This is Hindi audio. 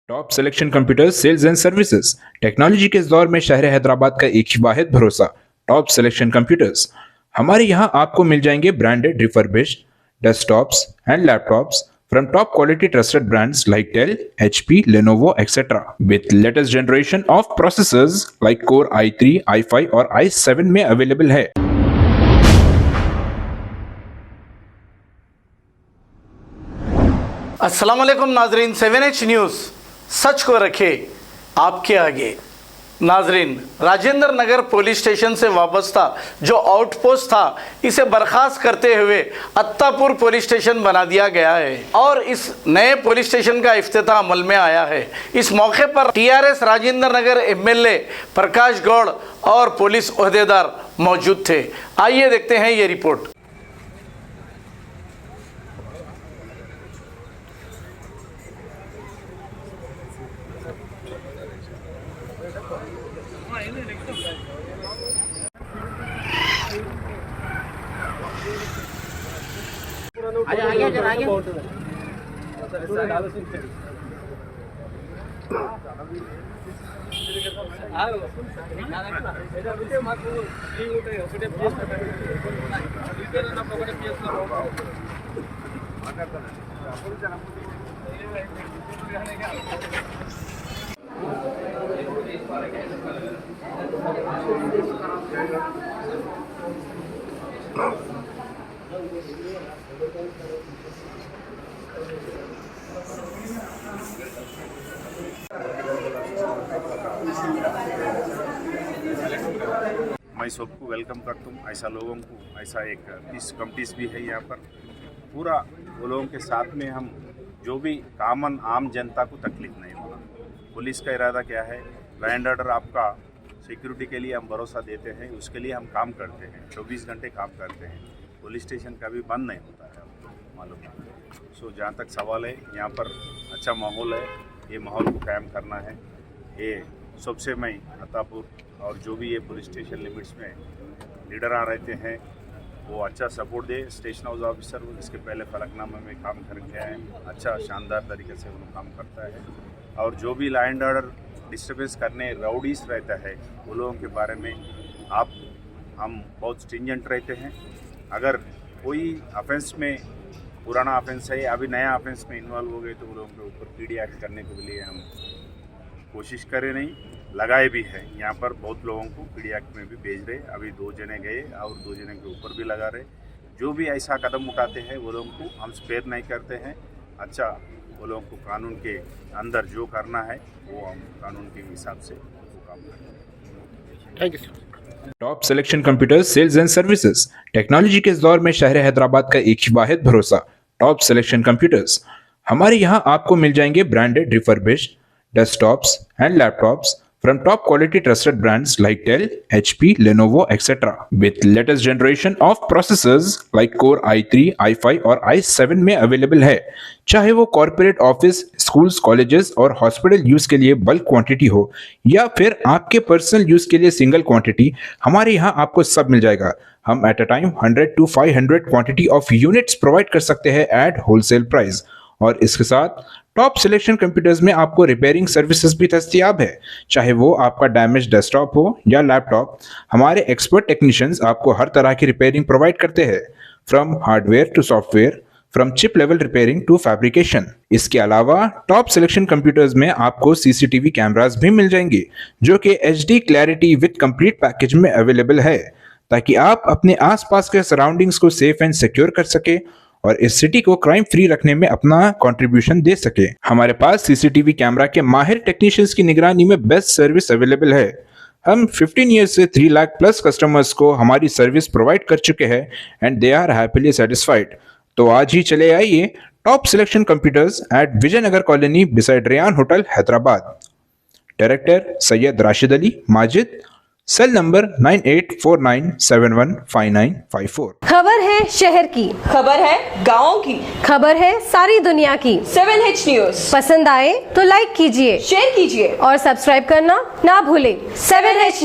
Top selection computers sales and services technology के इस दौर में शहर हैदराबाद का एक ही वाहिद भरोसा टॉप सिलेक्शन कंप्यूटर्स। हमारे यहाँ आपको मिल जाएंगे branded refurbished desktops and laptops from top quality trusted brands like Dell, HP, Lenovo, etc. with latest generation of processors like Core i3, i5 और i7 में अवेलेबल है। अस्सलाम वालेकुम नाजरीन, 7H न्यूज़ सच को रखे आपके आगे। नाजरीन, राजेंद्र नगर पुलिस स्टेशन से वाबस्ता जो आउटपोस्ट था इसे बर्खास्त करते हुए अत्तापुर पुलिस स्टेशन बना दिया गया है और इस नए पुलिस स्टेशन का इफ्तिताह अमल में आया है। इस मौके पर टीआरएस राजेंद्र नगर एमएलए प्रकाश गौड़ और पुलिस ओहदेदार मौजूद थे। आइए देखते हैं ये रिपोर्ट। आगे जरा आगे मैं सबको वेलकम करता हूँ। ऐसा लोगों को ऐसा एक पीस कमिटीज भी है यहाँ पर। पूरा वो लोगों के साथ में हम जो भी कामन आम जनता को तकलीफ नहीं होना। पुलिस का इरादा क्या है, लॉ एंड ऑर्डर आपका सिक्योरिटी के लिए हम भरोसा देते हैं, उसके लिए हम काम करते हैं, 24 घंटे काम करते हैं। पुलिस स्टेशन कभी बंद नहीं होता है, आपको मालूम है। सो जहाँ तक सवाल है, यहाँ पर अच्छा माहौल है, ये माहौल को कायम करना है। ये सबसे मैं अत्तापुर और जो भी ये पुलिस स्टेशन लिमिट्स में लीडर आ रहते हैं वो अच्छा सपोर्ट दे। स्टेशन हाउस ऑफिसर इसके पहले फलकनामा में काम करके आए, अच्छा शानदार तरीके से वो काम करता है। और जो भी लॉ एंड ऑर्डर डिस्टर्बेंस करने राउडीज रहता है वो लोगों के बारे में हम बहुत स्ट्रिंजेंट रहते हैं। अगर कोई ऑफेंस में पुराना ऑफेंस है, अभी नया ऑफेंस में इन्वॉल्व हो गए तो वो लोगों के ऊपर पीडी एक्ट करने के लिए हम कोशिश करें, नहीं लगाए भी है। यहाँ पर बहुत लोगों को पीडी एक्ट में भी भेज रहे, अभी 2 जने गए और 2 जने के ऊपर भी लगा रहे। जो भी ऐसा कदम उठाते हैं वो लोगों को हम स्पेयर नहीं करते हैं। अच्छा, वो लोगों को कानून के अंदर जो करना है वो हम कानून के हिसाब से वो काम करते हैं। Thank you sir. Top selection computers sales and services technology के इस दौर में शहर हैदराबाद का एक ही वाहिद भरोसा टॉप सिलेक्शन कंप्यूटर्स। हमारे यहाँ आपको मिल जाएंगे branded refurbished desktops and laptops from top quality trusted brands like Dell, HP, Lenovo, etc. with latest generation of processors like Core i3, i5 और i7 में अवेलेबल है। चाहे वो कॉर्पोरेट ऑफिस, स्कूल्स, कॉलेजेस और हॉस्पिटल यूज के लिए बल्क क्वांटिटी हो या फिर आपके पर्सनल यूज के लिए सिंगल क्वांटिटी, हमारे यहाँ आपको सब मिल जाएगा। हम at a time 100 to 500 quantity of units provide कर सकते हैं एट होलसेल प्राइस। और इसके साथ टॉप सिलेक्शन कंप्यूटर्स में आपको रिपेयरिंग सर्विसेज भी दस्तियाब है। चाहे वो आपका डैमेज डेस्कटॉप हो या लैपटॉप, हमारे एक्सपर्ट टेक्नीशियंस आपको हर तरह की रिपेयरिंग प्रोवाइड करते हैं, from hardware to software, from chip level repairing to fabrication. इसके अलावा टॉप सिलेक्शन कंप्यूटर्स में आपको सीसीटीवी कैमरास भी मिल जाएंगे जो कि HD clarity with complete package में अवेलेबल है, ताकि आप अपने आसपास के सराउंडिंग्स को सेफ एंड सिक्योर कर सके और इस सिटी को क्राइम फ्री रखने में अपना कंट्रीब्यूशन दे सके। हमारे पास सीसीटीवी कैमरा के माहिर टेक्नीशियंस की निगरानी में बेस्ट सर्विस अवेलेबल है। हम 15 ईयर्स से 3 लाख प्लस कस्टमर्स को हमारी सर्विस प्रोवाइड कर चुके हैं and they are happily satisfied. तो आज ही चले आइए top selection computers at Vijayanagar colony beside Rayan hotel Hyderabad. Director Syed Rashid Ali Majid, cell number 9849715954। खबर है शहर की, खबर है गाँव की, खबर है सारी दुनिया की। 7H न्यूज़ पसंद आए तो लाइक कीजिए, शेयर कीजिए और सब्सक्राइब करना ना भूलें। 7H news.